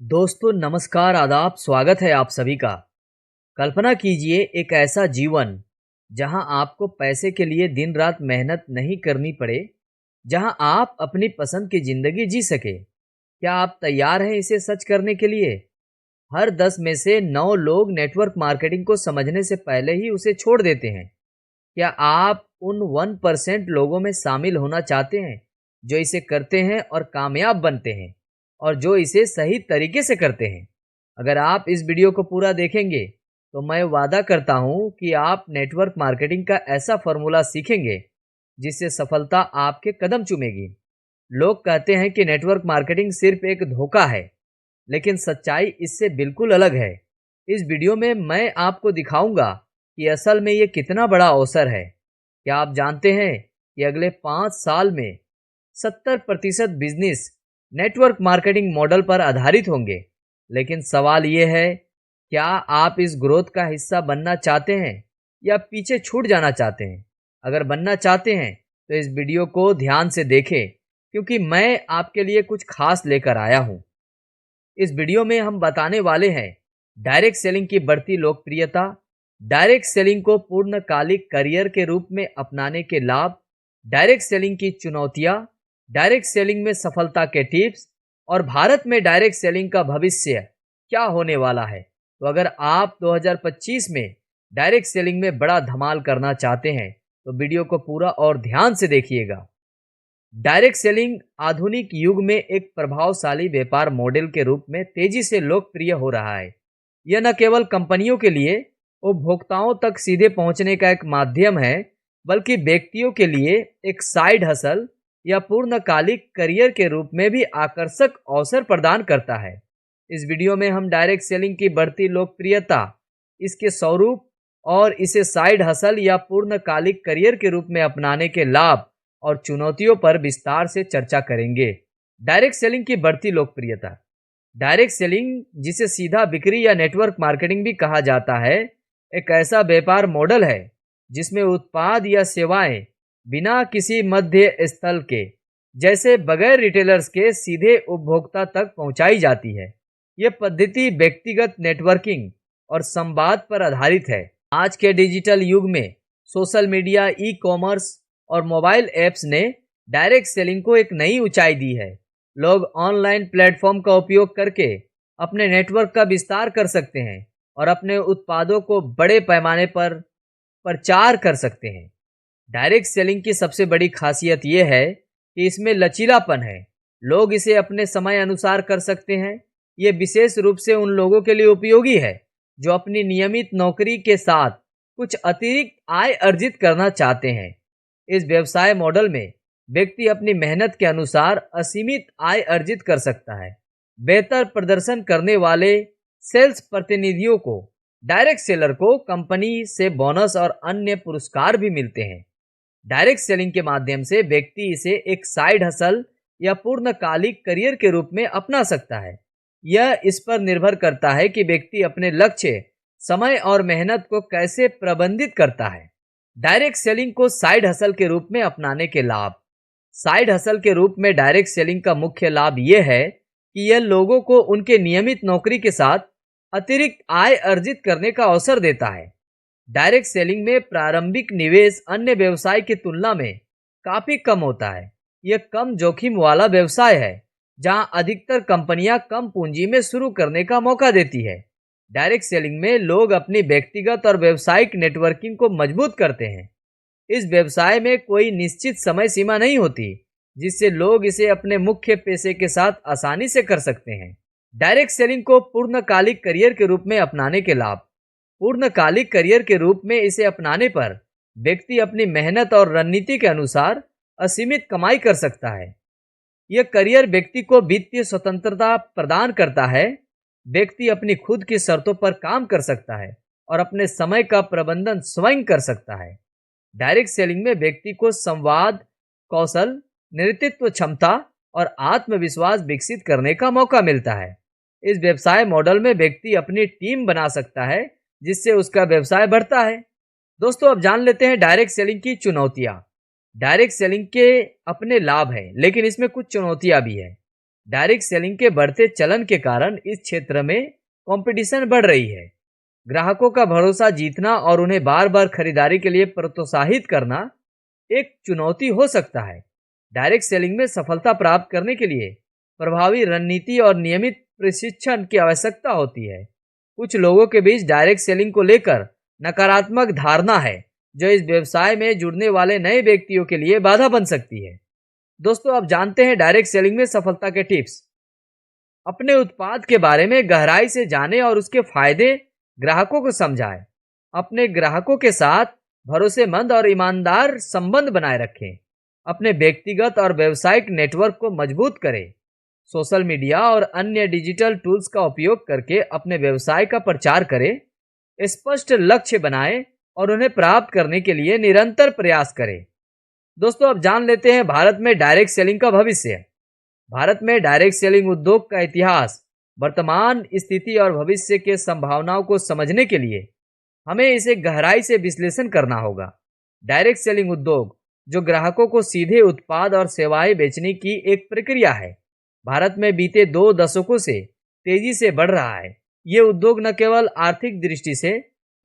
दोस्तों नमस्कार, आदाब, स्वागत है आप सभी का। कल्पना कीजिए एक ऐसा जीवन जहां आपको पैसे के लिए दिन रात मेहनत नहीं करनी पड़े, जहां आप अपनी पसंद की जिंदगी जी सके। क्या आप तैयार हैं इसे सच करने के लिए? हर 10 में से 9 लोग नेटवर्क मार्केटिंग को समझने से पहले ही उसे छोड़ देते हैं। क्या आप उन 1% लोगों में शामिल होना चाहते हैं जो इसे करते हैं और कामयाब बनते हैं, और जो इसे सही तरीके से करते हैं? अगर आप इस वीडियो को पूरा देखेंगे तो मैं वादा करता हूं कि आप नेटवर्क मार्केटिंग का ऐसा फॉर्मूला सीखेंगे जिससे सफलता आपके कदम चूमेगी। लोग कहते हैं कि नेटवर्क मार्केटिंग सिर्फ एक धोखा है, लेकिन सच्चाई इससे बिल्कुल अलग है। इस वीडियो में मैं आपको दिखाऊंगा कि असल में ये कितना बड़ा अवसर है। क्या आप जानते हैं कि अगले 5 साल में 70% बिजनेस नेटवर्क मार्केटिंग मॉडल पर आधारित होंगे? लेकिन सवाल ये है, क्या आप इस ग्रोथ का हिस्सा बनना चाहते हैं या पीछे छूट जाना चाहते हैं? अगर बनना चाहते हैं तो इस वीडियो को ध्यान से देखें, क्योंकि मैं आपके लिए कुछ खास लेकर आया हूं। इस वीडियो में हम बताने वाले हैं डायरेक्ट सेलिंग की बढ़ती लोकप्रियता, डायरेक्ट सेलिंग को पूर्णकालिक करियर के रूप में अपनाने के लाभ, डायरेक्ट सेलिंग की चुनौतियां, डायरेक्ट सेलिंग में सफलता के टिप्स, और भारत में डायरेक्ट सेलिंग का भविष्य क्या होने वाला है। तो अगर आप 2025 में डायरेक्ट सेलिंग में बड़ा धमाल करना चाहते हैं तो वीडियो को पूरा और ध्यान से देखिएगा। डायरेक्ट सेलिंग आधुनिक युग में एक प्रभावशाली व्यापार मॉडल के रूप में तेजी से लोकप्रिय हो रहा है। यह न केवल कंपनियों के लिए उपभोक्ताओं तक सीधे पहुंचने का एक माध्यम है, बल्कि व्यक्तियों के लिए एक साइड हसल या पूर्णकालिक करियर के रूप में भी आकर्षक अवसर प्रदान करता है। इस वीडियो में हम डायरेक्ट सेलिंग की बढ़ती लोकप्रियता, इसके स्वरूप और इसे साइड हसल या पूर्णकालिक करियर के रूप में अपनाने के लाभ और चुनौतियों पर विस्तार से चर्चा करेंगे। डायरेक्ट सेलिंग की बढ़ती लोकप्रियता। डायरेक्ट सेलिंग, जिसे सीधा बिक्री या नेटवर्क मार्केटिंग भी कहा जाता है, एक ऐसा व्यापार मॉडल है जिसमें उत्पाद या सेवाएं बिना किसी मध्य स्थल के, जैसे बगैर रिटेलर्स के, सीधे उपभोक्ता तक पहुंचाई जाती है। यह पद्धति व्यक्तिगत नेटवर्किंग और संवाद पर आधारित है। आज के डिजिटल युग में सोशल मीडिया, ई कॉमर्स और मोबाइल ऐप्स ने डायरेक्ट सेलिंग को एक नई ऊंचाई दी है। लोग ऑनलाइन प्लेटफॉर्म का उपयोग करके अपने नेटवर्क का विस्तार कर सकते हैं और अपने उत्पादों को बड़े पैमाने पर प्रचार कर सकते हैं। डायरेक्ट सेलिंग की सबसे बड़ी खासियत यह है कि इसमें लचीलापन है। लोग इसे अपने समय अनुसार कर सकते हैं। ये विशेष रूप से उन लोगों के लिए उपयोगी है जो अपनी नियमित नौकरी के साथ कुछ अतिरिक्त आय अर्जित करना चाहते हैं। इस व्यवसाय मॉडल में व्यक्ति अपनी मेहनत के अनुसार असीमित आय अर्जित कर सकता है। बेहतर प्रदर्शन करने वाले सेल्स प्रतिनिधियों को, डायरेक्ट सेलर को, कंपनी से बोनस और अन्य पुरस्कार भी मिलते हैं। डायरेक्ट सेलिंग के माध्यम से व्यक्ति इसे एक साइड हसल या पूर्णकालिक करियर के रूप में अपना सकता है। यह इस पर निर्भर करता है कि व्यक्ति अपने लक्ष्य, समय और मेहनत को कैसे प्रबंधित करता है। डायरेक्ट सेलिंग को साइड हसल के रूप में अपनाने के लाभ। साइड हसल के रूप में डायरेक्ट सेलिंग का मुख्य लाभ यह है कि यह लोगों को उनके नियमित नौकरी के साथ अतिरिक्त आय अर्जित करने का अवसर देता है। डायरेक्ट सेलिंग में प्रारंभिक निवेश अन्य व्यवसाय की तुलना में काफी कम होता है। यह कम जोखिम वाला व्यवसाय है जहां अधिकतर कंपनियां कम पूंजी में शुरू करने का मौका देती है। डायरेक्ट सेलिंग में लोग अपनी व्यक्तिगत और व्यावसायिक नेटवर्किंग को मजबूत करते हैं। इस व्यवसाय में कोई निश्चित समय सीमा नहीं होती, जिससे लोग इसे अपने मुख्य पेशे के साथ आसानी से कर सकते हैं। डायरेक्ट सेलिंग को पूर्णकालिक करियर के रूप में अपनाने के लाभ। पूर्णकालिक करियर के रूप में इसे अपनाने पर व्यक्ति अपनी मेहनत और रणनीति के अनुसार असीमित कमाई कर सकता है। यह करियर व्यक्ति को वित्तीय स्वतंत्रता प्रदान करता है। व्यक्ति अपनी खुद की शर्तों पर काम कर सकता है और अपने समय का प्रबंधन स्वयं कर सकता है। डायरेक्ट सेलिंग में व्यक्ति को संवाद कौशल, नेतृत्व क्षमता और आत्मविश्वास विकसित करने का मौका मिलता है। इस व्यवसाय मॉडल में व्यक्ति अपनी टीम बना सकता है, जिससे उसका व्यवसाय बढ़ता है। दोस्तों, अब जान लेते हैं डायरेक्ट सेलिंग की चुनौतियां। डायरेक्ट सेलिंग के अपने लाभ हैं, लेकिन इसमें कुछ चुनौतियां भी हैं। डायरेक्ट सेलिंग के बढ़ते चलन के कारण इस क्षेत्र में कंपटीशन बढ़ रही है। ग्राहकों का भरोसा जीतना और उन्हें बार बार खरीदारी के लिए प्रोत्साहित करना एक चुनौती हो सकता है। डायरेक्ट सेलिंग में सफलता प्राप्त करने के लिए प्रभावी रणनीति और नियमित प्रशिक्षण की आवश्यकता होती है। कुछ लोगों के बीच डायरेक्ट सेलिंग को लेकर नकारात्मक धारणा है, जो इस व्यवसाय में जुड़ने वाले नए व्यक्तियों के लिए बाधा बन सकती है। दोस्तों, अब जानते हैं डायरेक्ट सेलिंग में सफलता के टिप्स। अपने उत्पाद के बारे में गहराई से जानें और उसके फायदे ग्राहकों को समझाएं। अपने ग्राहकों के साथ भरोसेमंद और ईमानदार संबंध बनाए रखें। अपने व्यक्तिगत और व्यावसायिक नेटवर्क को मजबूत करें। सोशल मीडिया और अन्य डिजिटल टूल्स का उपयोग करके अपने व्यवसाय का प्रचार करें। स्पष्ट लक्ष्य बनाएं और उन्हें प्राप्त करने के लिए निरंतर प्रयास करें। दोस्तों, अब जान लेते हैं भारत में डायरेक्ट सेलिंग का भविष्य। भारत में डायरेक्ट सेलिंग उद्योग का इतिहास, वर्तमान स्थिति और भविष्य के संभावनाओं को समझने के लिए हमें इसे गहराई से विश्लेषण करना होगा। डायरेक्ट सेलिंग उद्योग, जो ग्राहकों को सीधे उत्पाद और सेवाएं बेचने की एक प्रक्रिया है, भारत में बीते 2 दशकों से तेजी से बढ़ रहा है। ये उद्योग न केवल आर्थिक दृष्टि से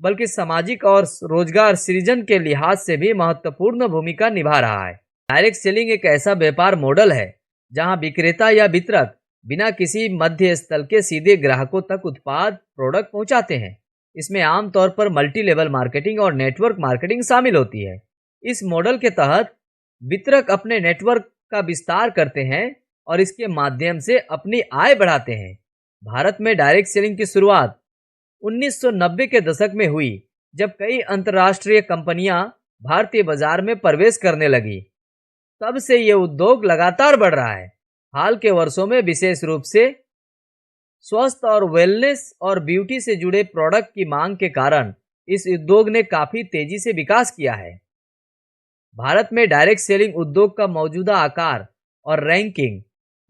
बल्कि सामाजिक और रोजगार सृजन के लिहाज से भी महत्वपूर्ण भूमिका निभा रहा है। डायरेक्ट सेलिंग एक ऐसा व्यापार मॉडल है जहां विक्रेता या वितरक बिना किसी मध्य स्थल के सीधे ग्राहकों तक उत्पाद प्रोडक्ट पहुंचाते हैं। इसमें आमतौर पर मल्टी लेवल मार्केटिंग और नेटवर्क मार्केटिंग शामिल होती है। इस मॉडल के तहत वितरक अपने नेटवर्क का विस्तार करते हैं और इसके माध्यम से अपनी आय बढ़ाते हैं। भारत में डायरेक्ट सेलिंग की शुरुआत 1990 के दशक में हुई, जब कई अंतर्राष्ट्रीय कंपनियां भारतीय बाजार में प्रवेश करने लगी। तब से यह उद्योग लगातार बढ़ रहा है। हाल के वर्षों में विशेष रूप से स्वास्थ्य और वेलनेस और ब्यूटी से जुड़े प्रोडक्ट की मांग के कारण इस उद्योग ने काफी तेजी से विकास किया है। भारत में डायरेक्ट सेलिंग उद्योग का मौजूदा आकार और रैंकिंग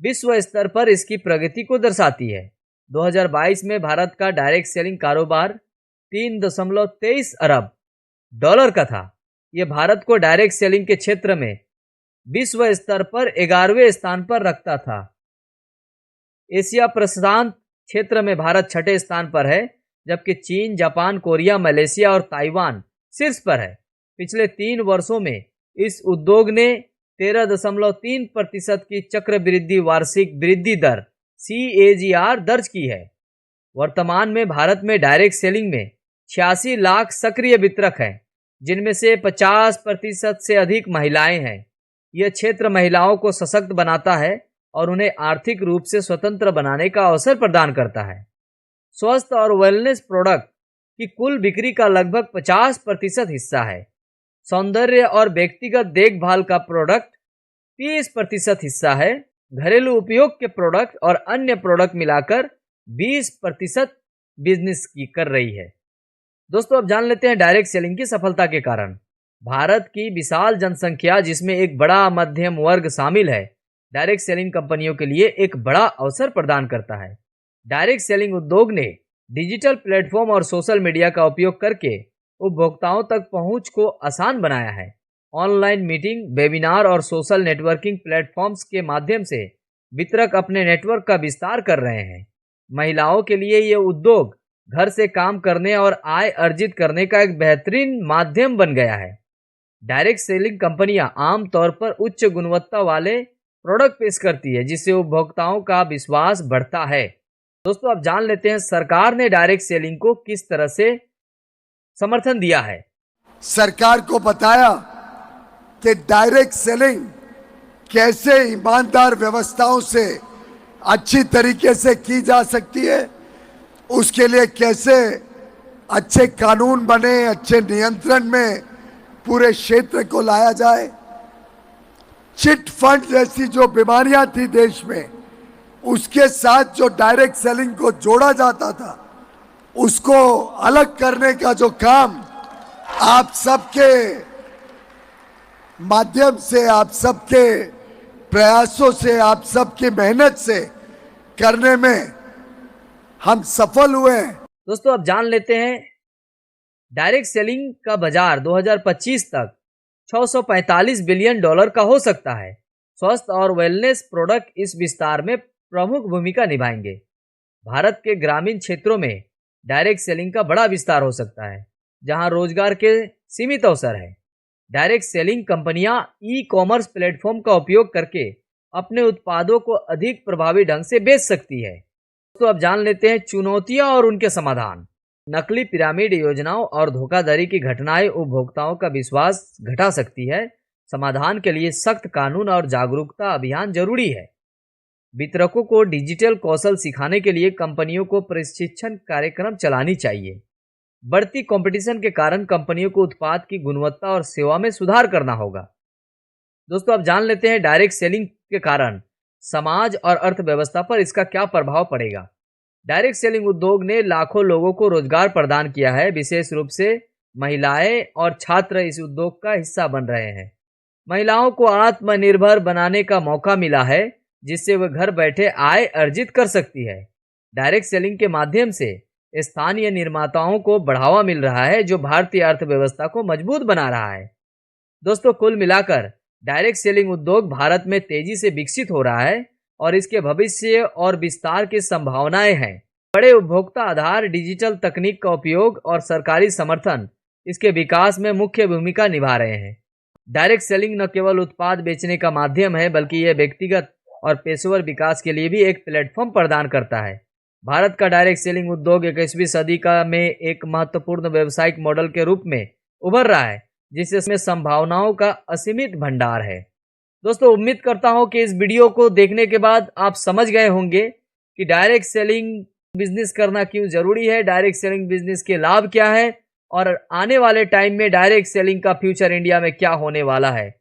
विश्व स्तर पर इसकी प्रगति को दर्शाती है। 2022 में भारत का डायरेक्ट सेलिंग कारोबार 3.23 अरब डॉलर का था। यह भारत को डायरेक्ट सेलिंग के क्षेत्र में विश्व स्तर पर 11वें स्थान पर रखता था। एशिया प्रशांत क्षेत्र में भारत 6ठे स्थान पर है, जबकि चीन, जापान, कोरिया, मलेशिया और ताइवान शीर्ष पर है। पिछले 3 वर्षों में इस उद्योग ने 13.3% की चक्रवृद्धि वार्षिक वृद्धि दर CAGR दर्ज की है। वर्तमान में भारत में डायरेक्ट सेलिंग में 86 लाख सक्रिय वितरक हैं, जिनमें से 50% से अधिक महिलाएं हैं। यह क्षेत्र महिलाओं को सशक्त बनाता है और उन्हें आर्थिक रूप से स्वतंत्र बनाने का अवसर प्रदान करता है। स्वास्थ्य और वेलनेस प्रोडक्ट की कुल बिक्री का लगभग 50% हिस्सा है। सौंदर्य और व्यक्तिगत देखभाल का प्रोडक्ट 30% हिस्सा है। घरेलू उपयोग के प्रोडक्ट और अन्य प्रोडक्ट मिलाकर 20% बिजनेस की कर रही है। दोस्तों, अब जान लेते हैं डायरेक्ट सेलिंग की सफलता के कारण। भारत की विशाल जनसंख्या, जिसमें एक बड़ा मध्यम वर्ग शामिल है, डायरेक्ट सेलिंग कंपनियों के लिए एक बड़ा अवसर प्रदान करता है। डायरेक्ट सेलिंग उद्योग ने डिजिटल प्लेटफॉर्म और सोशल मीडिया का उपयोग करके उपभोक्ताओं तक पहुंच को आसान बनाया है। ऑनलाइन मीटिंग, वेबिनार और सोशल नेटवर्किंग प्लेटफॉर्म्स के माध्यम से वितरक अपने नेटवर्क का विस्तार कर रहे हैं। महिलाओं के लिए यह उद्योग घर से काम करने और आय अर्जित करने का एक बेहतरीन माध्यम बन गया है। डायरेक्ट सेलिंग कंपनियां आमतौर पर उच्च गुणवत्ता वाले प्रोडक्ट पेश करती है, जिससे उपभोक्ताओं का विश्वास बढ़ता है। दोस्तों, अब जान लेते हैं सरकार ने डायरेक्ट सेलिंग को किस तरह से समर्थन दिया है। सरकार को बताया कि डायरेक्ट सेलिंग कैसे ईमानदार व्यवस्थाओं से अच्छी तरीके से की जा सकती है, उसके लिए कैसे अच्छे कानून बने, अच्छे नियंत्रण में पूरे क्षेत्र को लाया जाए। चिट फंड जैसी जो बीमारियां थी देश में, उसके साथ जो डायरेक्ट सेलिंग को जोड़ा जाता था, उसको अलग करने का जो काम आप सबके माध्यम से, आप सबके प्रयासों से, आप सबकी मेहनत से करने में हम सफल हुए हैं। दोस्तों, अब जान लेते हैं डायरेक्ट सेलिंग का बाजार 2025 तक 645 बिलियन डॉलर का हो सकता है। स्वास्थ्य और वेलनेस प्रोडक्ट इस विस्तार में प्रमुख भूमिका निभाएंगे। भारत के ग्रामीण क्षेत्रों में डायरेक्ट सेलिंग का बड़ा विस्तार हो सकता है, जहां रोजगार के सीमित अवसर है। डायरेक्ट सेलिंग कंपनियां ई कॉमर्स प्लेटफॉर्म का उपयोग करके अपने उत्पादों को अधिक प्रभावी ढंग से बेच सकती है। तो अब जान लेते हैं चुनौतियां और उनके समाधान। नकली पिरामिड योजनाओं और धोखाधड़ी की घटनाएं उपभोक्ताओं का विश्वास घटा सकती है। समाधान के लिए सख्त कानून और जागरूकता अभियान जरूरी है। वितरकों को डिजिटल कौशल सिखाने के लिए कंपनियों को प्रशिक्षण कार्यक्रम चलानी चाहिए। बढ़ती कंपटीशन के कारण कंपनियों को उत्पाद की गुणवत्ता और सेवा में सुधार करना होगा। दोस्तों, अब जान लेते हैं डायरेक्ट सेलिंग के कारण समाज और अर्थव्यवस्था पर इसका क्या प्रभाव पड़ेगा। डायरेक्ट सेलिंग उद्योग ने लाखों लोगों को रोजगार प्रदान किया है। विशेष रूप से महिलाएं और छात्र इस उद्योग का हिस्सा बन रहे हैं। महिलाओं को आत्मनिर्भर बनाने का मौका मिला है, जिससे वे घर बैठे आय अर्जित कर सकती है। डायरेक्ट सेलिंग के माध्यम से स्थानीय निर्माताओं को बढ़ावा मिल रहा है, जो भारतीय अर्थव्यवस्था को मजबूत बना रहा है। दोस्तों, कुल मिलाकर डायरेक्ट सेलिंग उद्योग भारत में तेजी से विकसित हो रहा है और इसके भविष्य और विस्तार की संभावनाएं हैं। बड़े उपभोक्ता आधार, डिजिटल तकनीक का उपयोग और सरकारी समर्थन इसके विकास में मुख्य भूमिका निभा रहे हैं। डायरेक्ट सेलिंग न केवल उत्पाद बेचने का माध्यम है, बल्कि यह व्यक्तिगत और पेशेवर विकास के लिए भी एक प्लेटफॉर्म प्रदान करता है। भारत का डायरेक्ट सेलिंग उद्योग 21वीं सदी में एक महत्वपूर्ण व्यावसायिक मॉडल के रूप में उभर रहा है, जिसमें संभावनाओं का असीमित भंडार है। दोस्तों, उम्मीद करता हूं कि इस वीडियो को देखने के बाद आप समझ गए होंगे कि डायरेक्ट सेलिंग बिजनेस करना क्यों जरूरी है, डायरेक्ट सेलिंग बिजनेस के लाभ क्या है और आने वाले टाइम में डायरेक्ट सेलिंग का फ्यूचर इंडिया में क्या होने वाला है।